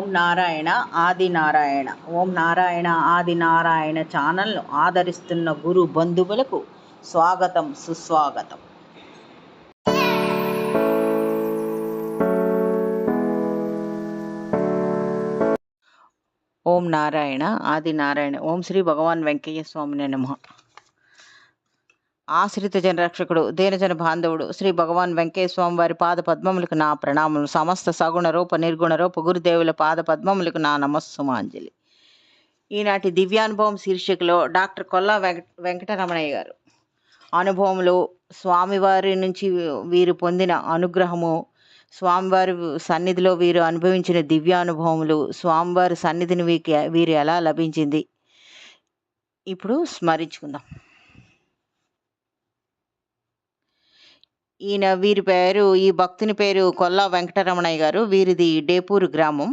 ఓం నారాయణ ఆది నారాయణ. ఓం నారాయణ ఆది నారాయణ ఛానల్ను ఆదరిస్తున్న గురు బంధువులకు స్వాగతం, సుస్వాగతం. ఓం నారాయణ ఆది నారాయణ. ఓం శ్రీ భగవాన్ వెంకయ్య స్వామినే నమః. ఆశ్రిత జనరక్షకుడు, దీనజన బాంధవుడు శ్రీ భగవాన్ వెంకయ్య స్వామి వారి పాద పద్మములకు నా ప్రణామములు. సమస్త సగుణ రూప నిర్గుణ రూప గురుదేవుల పాద పద్మములకు నా నమస్సుమాంజలి. ఈనాటి దివ్యానుభవం శీర్షికలో డాక్టర్ కొల్లా వెంకటరమణయ్య గారు అనుభవములు, స్వామివారి నుంచి వీరు పొందిన అనుగ్రహము, స్వామివారి సన్నిధిలో వీరు అనుభవించిన దివ్యానుభవములు, స్వామివారి సన్నిధిని వీరు ఎలా లభించింది, ఇప్పుడు స్మరించుకుందాం. ఈ భక్తుని పేరు కొల్లా వెంకటరమణయ్య గారు. వీరిది డేపూరు గ్రామం.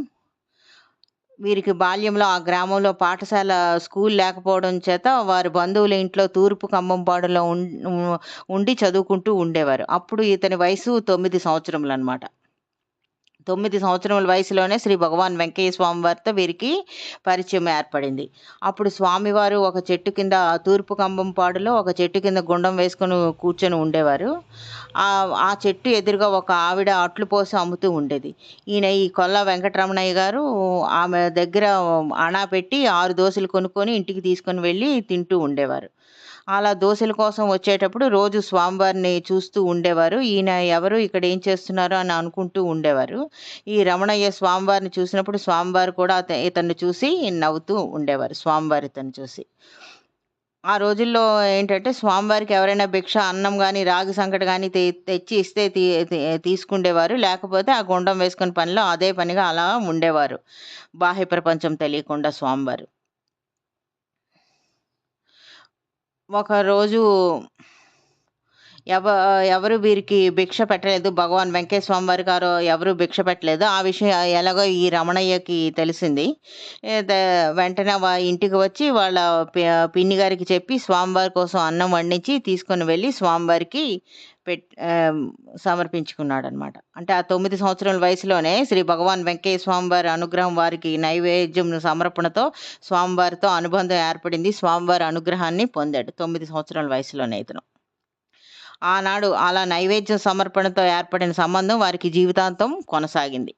వీరికి బాల్యంలో ఆ గ్రామంలో పాఠశాల, స్కూల్ లేకపోవడం చేత వారి బంధువుల ఇంట్లో తూర్పు కంబంపాడులో ఉండి చదువుకుంటూ ఉండేవారు. అప్పుడు ఇతని వయసు 9 సంవత్సరములు అన్నమాట. 9 సంవత్సరముల వయసులోనే శ్రీ భగవాన్ వెంకయ్య స్వామి వారితో వీరికి పరిచయం ఏర్పడింది. అప్పుడు స్వామివారు ఒక చెట్టు కింద, తూర్పు కంబంపాడులో ఒక చెట్టు కింద గుండం వేసుకొని కూర్చొని ఉండేవారు. ఆ చెట్టు ఎదురుగా ఒక ఆవిడ అట్లు పోసి అమ్ముతూ ఉండేది. ఈ కొల్లా వెంకటరమణయ్య గారు ఆమె దగ్గర అణా పెట్టి 6 దోశలు కొనుక్కొని ఇంటికి తీసుకొని వెళ్ళి తింటూ ఉండేవారు. అలా దోశల కోసం వచ్చేటప్పుడు రోజు స్వామివారిని చూస్తూ ఉండేవారు. ఈయన ఎవరు, ఇక్కడ ఏం చేస్తున్నారు అని అనుకుంటూ ఉండేవారు. ఈ రమణయ్య స్వామివారిని చూసినప్పుడు స్వామివారు కూడా ఇతన్ని చూసి నవ్వుతూ ఉండేవారు. స్వామివారి ఇతన్ని చూసి ఆ రోజుల్లో ఏంటంటే, స్వామివారికి ఎవరైనా భిక్ష, అన్నం కానీ రాగి సంకటి కానీ తెచ్చి ఇస్తే తీసుకుండేవారు. లేకపోతే ఆ గుండం వేసుకుని పనిలో అదే పనిగా అలా ఉండేవారు, బాహ్య ప్రపంచం తెలియకుండా స్వామివారు. ఒకరోజు ఎవరు వీరికి భిక్ష పెట్టలేదు. భగవాన్ వెంకయ్య స్వామి వారి గారు ఎవరు భిక్ష పెట్టలేదు. ఆ విషయం ఎలాగో ఈ రమణయ్యకి తెలిసింది. వెంటనే ఇంటికి వచ్చి వాళ్ళ పిన్ని గారికి చెప్పి స్వామివారి కోసం అన్నం వండించి తీసుకొని వెళ్ళి స్వామివారికి సమర్పించుకున్నాడు అనమాట. అంటే ఆ 9 సంవత్సరాల వయసులోనే శ్రీ భగవాన్ వెంకయ్య స్వామివారి అనుగ్రహం, వారికి నైవేద్యం సమర్పణతో స్వామివారితో అనుబంధం ఏర్పడింది. స్వామివారి అనుగ్రహాన్ని పొందాడు 9 సంవత్సరాల వయసులోనే ఇతను. ఆనాడు అలా నైవేద్య సమర్పణతో ఏర్పడిన సంబంధం వారికి జీవితాంతం కొనసాగింది.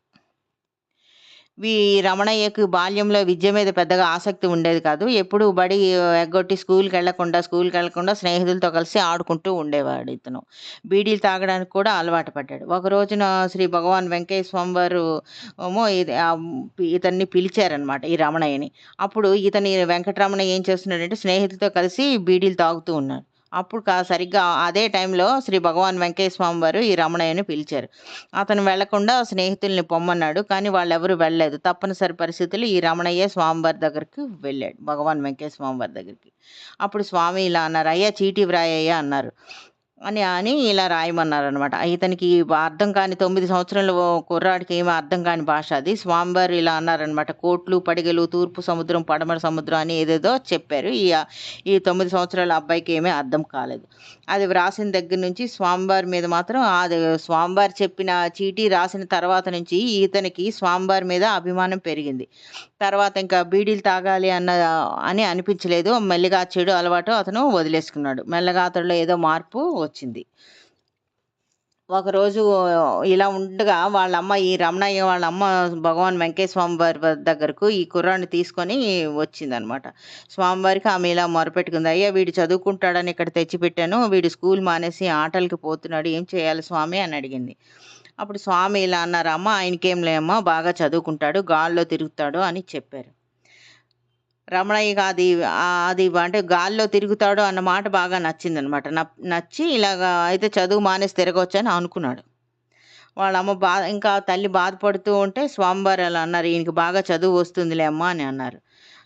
రమణయ్యకు బాల్యంలో విద్య మీద పెద్దగా ఆసక్తి ఉండేది కాదు. ఎప్పుడు బడి ఎగ్గొట్టి స్కూల్కి వెళ్లకుండా స్నేహితులతో కలిసి ఆడుకుంటూ ఉండేవాడు ఇతను. బీడీలు తాగడానికి కూడా అలవాటు పడ్డాడు. ఒక రోజున శ్రీ భగవాన్ వెంకయ్య స్వామి వారు ఇతన్ని పిలిచారనమాట, ఈ రమణయ్యని. అప్పుడు ఇతని వెంకటరమణయ్య ఏం చేస్తున్నాడంటే, స్నేహితులతో కలిసి బీడీలు తాగుతూ ఉన్నాడు. అప్పుడు సరిగ్గా అదే టైంలో శ్రీ భగవాన్ వెంకయ్య స్వామి వారు ఈ రమణయ్యని పిలిచారు. అతను వెళ్లకుండా స్నేహితుల్ని పొమ్మన్నాడు. కానీ వాళ్ళెవరూ వెళ్ళలేదు. తప్పనిసరి పరిస్థితులు ఈ రమణయ్య స్వామివారి దగ్గరికి వెళ్ళాడు, భగవాన్ వెంకయ్య స్వామివారి దగ్గరికి. అప్పుడు స్వామి ఇలా అన్నారు, అయ్యా చీటీ వ్రాయ్యా అన్నారు. అని ఇలా రాయమన్నారనమాట. ఇతనికి అర్థం కాని 9 సంవత్సరాల కుర్రాడికి ఏమీ అర్థం కాని భాష అది. స్వామివారు ఇలా అన్నారనమాట, కోట్లు, పడిగలు, తూర్పు సముద్రం, పడమర సముద్రం అని ఏదేదో చెప్పారు. ఈ 9 సంవత్సరాల అబ్బాయికి ఏమీ అర్థం కాలేదు. అది వ్రాసిన దగ్గర నుంచి స్వామివారి మీద మాత్రం, అది స్వామివారు చెప్పిన చీటీ రాసిన తర్వాత నుంచి ఇతనికి స్వామివారి మీద అభిమానం పెరిగింది. తర్వాత ఇంకా బీడీలు తాగాలి అని అనిపించలేదు. మెల్లిగా చెడు అలవాటు అతను వదిలేసుకున్నాడు. మెల్లగా అతడిలో ఏదో మార్పు వచ్చింది. ఒకరోజు ఇలా ఉండగా ఈ రమణయ్య వాళ్ళ అమ్మ భగవాన్ వెంకయ్య స్వామి వారి దగ్గరకు ఈ కుర్రాడిని తీసుకొని వచ్చిందనమాట. స్వామివారికి ఆమె ఇలా మొరపెట్టుకుంది, అయ్యా వీడు చదువుకుంటాడని ఇక్కడ తెచ్చిపెట్టాను, వీడు స్కూల్ మానేసి ఆటలకి పోతున్నాడు, ఏం చేయాలి స్వామి అని అడిగింది. అప్పుడు స్వామి ఇలా అన్నారు, అమ్మ ఆయనకేం లేమ్మా, బాగా చదువుకుంటాడు, గాల్లో తిరుగుతాడు అని చెప్పారు. రమణయ్యకి అది అంటే గాల్లో తిరుగుతాడు అన్న మాట బాగా నచ్చిందనమాట. నచ్చి ఇలాగా అయితే చదువు మానేసి తిరగొచ్చని అనుకున్నాడు. వాళ్ళ అమ్మ ఇంకా తల్లి బాధపడుతూ ఉంటే స్వామివారు అలా అన్నారు, ఈయనకి బాగా చదువు వస్తుందిలే అమ్మ అని అన్నారు.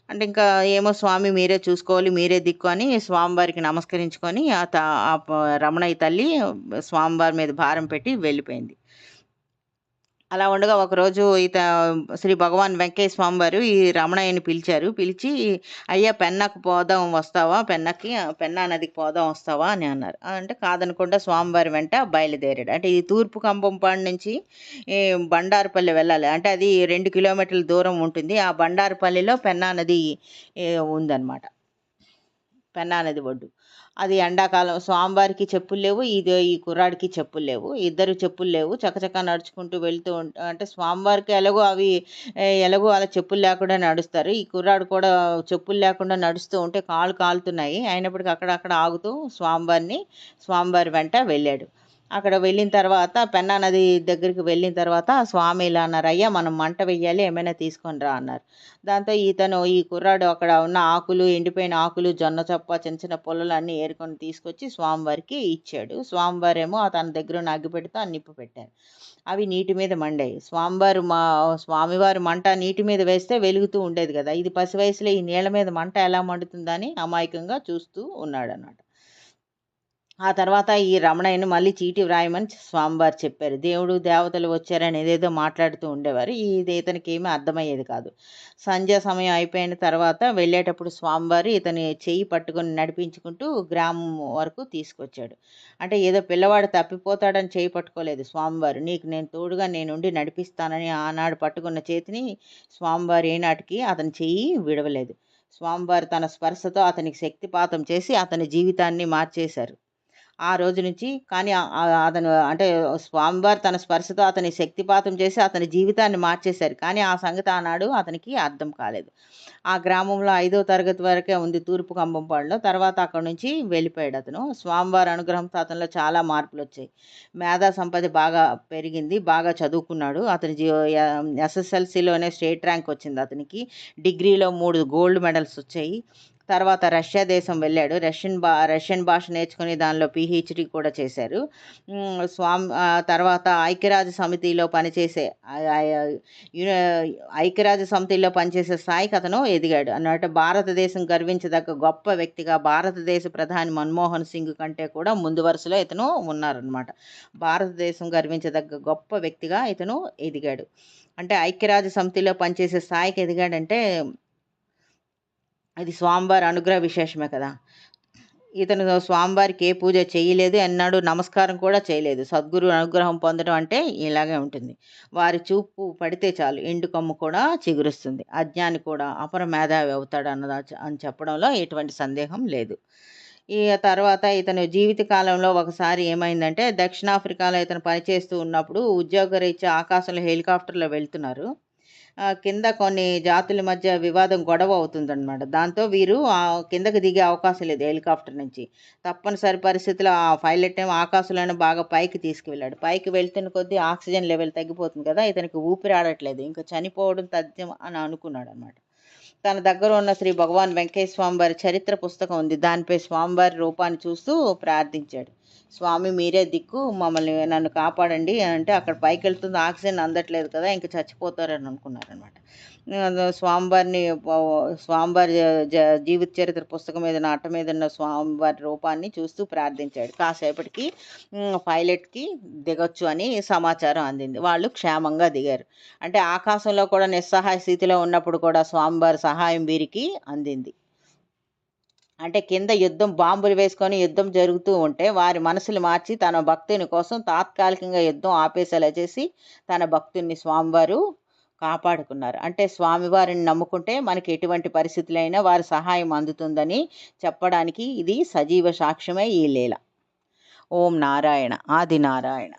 అంటే ఇంకా ఏమో స్వామి మీరే చూసుకోవాలి, మీరే దిక్కు అని స్వామివారికి నమస్కరించుకొని రమణయ్య తల్లి స్వామివారి మీద భారం పెట్టి వెళ్ళిపోయింది. అలా ఉండగా ఒకరోజు శ్రీ భగవాన్ వెంకయ్య స్వామి వారు ఈ రమణయ్యని పిలిచారు. పిలిచి, "అయ్యా పెన్నాకు పోదాం వస్తావా? పెన్నా నదికి పోదాం వస్తావా?" అని అన్నారు. అంటే కాదనకుండా స్వామివారి వెంట బయలుదేరాడు. అంటే ఇది తూర్పు కంభంపాడు నుంచి ఈ బండారుపల్లి వెళ్ళాలి. అంటే అది 2 కిలోమీటర్ల దూరం ఉంటుంది. ఆ బండారుపల్లిలో పెన్నా నది ఉందన్నమాట. పెన్నా నది ఒడ్డు. అది ఎండాకాలం. స్వామివారికి చెప్పులు లేవు. ఈ కుర్రాడికి చెప్పులు లేవు. ఇద్దరు చెప్పులు లేవు. చకచకా నడుచుకుంటూ వెళ్తూ అంటే స్వామివారికి ఎలాగో అలా చెప్పులు లేకుండా నడుస్తారు. ఈ కుర్రాడు కూడా చెప్పులు లేకుండా నడుస్తూ ఉంటే కాళ్ళు కాలుతున్నాయి. అయినప్పటికీ అక్కడక్కడ ఆగుతూ స్వామివారి వెంట వెళ్ళాడు. అక్కడ వెళ్ళిన తర్వాత పెన్నా నది దగ్గరికి వెళ్ళిన తర్వాత స్వామి ఇలా అన్నారు, "అయ్యా మనం మంట వెయ్యాలి, ఏమైనా తీసుకొని రా" అన్నారు. దాంతో ఈ కుర్రాడు అక్కడ ఉన్న ఆకులు, ఎండిపోయిన ఆకులు, జొన్న చప్ప, చిన్న చిన్న పుల్లలు అన్నీ ఏరుకొని తీసుకొచ్చి స్వామివారికి ఇచ్చాడు. స్వామివారేమో తన దగ్గర ఉన్న అగ్గిపెట్టెతో ఆ నిప్పు పెట్టారు. అవి నీటి మీద మండాయి. స్వామివారి మంట నీటి మీద వేస్తే వెలుగుతూ ఉండేది కదా! ఇది పసి వయసులో ఈ నీళ్ళ మీద మంట ఎలా మండుతుందని అమాయకంగా చూస్తూ ఉన్నాడన్నమాట. ఆ తర్వాత ఈ రమణయ్యని మళ్ళీ చీటీ వ్రాయమని స్వామివారు చెప్పారు. దేవుడు, దేవతలు వచ్చారని ఏదేదో మాట్లాడుతూ ఉండేవారు. ఇతనికేమీ అర్థమయ్యేది కాదు. సంధ్యా సమయం అయిపోయిన తర్వాత వెళ్ళేటప్పుడు స్వామివారు ఇతని చెయ్యి పట్టుకొని నడిపించుకుంటూ గ్రామం వరకు తీసుకొచ్చాడు. అంటే ఏదో పిల్లవాడు తప్పిపోతాడని చెయ్యి పట్టుకోలేదు స్వామివారు. "నీకు నేను తోడుగా నేనుండి నడిపిస్తానని" ఆనాడు పట్టుకున్న చేతిని స్వామివారు ఏనాటికి అతని చెయ్యి విడవలేదు. స్వామివారు తన స్పర్శతో అతనికి శక్తిపాతం చేసి అతని జీవితాన్ని మార్చేశారు. ఆ రోజు నుంచి కానీ అతను అంటే స్వామివారు తన స్పర్శతో అతని శక్తిపాతం చేసి అతని జీవితాన్ని మార్చేశారు. కానీ ఆ సంగతి ఆనాడు అతనికి అర్థం కాలేదు. ఆ గ్రామంలో 5వ తరగతి వరకే ఉంది తూర్పు కంభంపాడులో. తర్వాత అక్కడి నుంచి వెళ్ళిపోయాడు అతను. స్వామివారి అనుగ్రహంతో అతనిలో చాలా మార్పులొచ్చాయి. మేధా సంపత్తి బాగా పెరిగింది. బాగా చదువుకున్నాడు. అతని ఎస్ఎస్ఎల్సీలోనే స్టేట్ ర్యాంక్ వచ్చింది అతనికి. డిగ్రీలో 3 గోల్డ్ మెడల్స్ వచ్చాయి. తర్వాత రష్యా దేశం వెళ్ళాడు. రష్యన్ భాష నేర్చుకుని దానిలో పీహెచ్‌డీ కూడా చేశారు. తర్వాత ఐక్యరాజ్య సమితిలో పనిచేసే స్థాయికి అతను ఎదిగాడు అన్నట్టు. భారతదేశం గర్వించదగ్గ గొప్ప వ్యక్తిగా భారతదేశ ప్రధాని మన్మోహన్ సింగ్ కంటే కూడా ముందు వరుసలో ఇతను ఉన్నారనమాట. భారతదేశం గర్వించదగ్గ గొప్ప వ్యక్తిగా ఇతను ఎదిగాడు. అంటే ఐక్యరాజ్య సమితిలో పనిచేసే స్థాయికి ఎదిగాడంటే అది స్వామివారి అనుగ్రహ విశేషమే కదా! ఇతను స్వామివారికి ఏ పూజ చేయలేదు. ఎన్నడూ నమస్కారం కూడా చేయలేదు. సద్గురు అనుగ్రహం పొందడం అంటే ఇలాగే ఉంటుంది. వారి చూపు పడితే చాలు ఎండు కొమ్ము కూడా చిగురుస్తుంది. అజ్ఞాని కూడా అపర మేధావి అవుతాడు అని చెప్పడంలో ఎటువంటి సందేహం లేదు. ఈ తర్వాత ఇతను జీవిత కాలంలో ఒకసారి ఏమైందంటే దక్షిణాఫ్రికాలో ఇతను పనిచేస్తూ ఉన్నప్పుడు ఉద్యోగరీత్యా ఆకాశంలో హెలికాప్టర్‌లో వెళ్తున్నారు. కింద కొన్ని జాతుల మధ్య గొడవ అవుతుందనమాట. దాంతో వీరు కిందకి దిగే అవకాశం లేదు హెలికాప్టర్ నుంచి. తప్పనిసరి పరిస్థితిలో ఆ పైలట్ ఏమో ఆకాశంలోనే బాగా పైకి తీసుకువెళ్ళాడు. పైకి వెళ్తున్న కొద్దీ ఆక్సిజన్ లెవెల్ తగ్గిపోతుంది కదా! ఇతనికి ఊపిరి ఆడట్లేదు. ఇంక చనిపోవడం తథ్యం అని అనుకున్నాడనమాట. తన దగ్గర ఉన్న శ్రీ భగవాన్ వెంకయ్య స్వామి వారి చరిత్ర పుస్తకం ఉంది. దానిపై స్వామివారి రూపాన్ని చూస్తూ ప్రార్థించాడు. "స్వామి మీరే దిక్కు, నన్ను కాపాడండి" అంటే అక్కడ పైకెళ్తుంది ఆక్సిజన్ అందట్లేదు కదా! ఇంక చచ్చిపోతారని అనుకున్నారనమాట. స్వామివారిని స్వామివారి జీవిత చరిత్ర పుస్తకం మీద అట్ట మీద ఉన్న స్వామివారి రూపాన్ని చూస్తూ ప్రార్థించాడు. కాసేపటికి పైలట్‌కి దిగొచ్చు అని సమాచారం అందింది. వాళ్ళు క్షేమంగా దిగారు. అంటే ఆకాశంలో కూడా నిస్సహాయ స్థితిలో ఉన్నప్పుడు కూడా స్వామివారి సహాయం వీరికి అందింది. అంటే కింద బాంబులు వేసుకొని యుద్ధం జరుగుతూ ఉంటే వారి మనసులు మార్చి తన భక్తుని కోసం తాత్కాలికంగా యుద్ధం ఆపేసేలా చేసి తన భక్తుడిని స్వామివారు కాపాడుకున్నారు. అంటే స్వామివారిని నమ్ముకుంటే మనకి ఎటువంటి పరిస్థితులైనా వారి సహాయం అందుతుందని చెప్పడానికి ఇది సజీవ సాక్ష్యమే ఈ లీల. ఓం నారాయణ ఆది నారాయణ.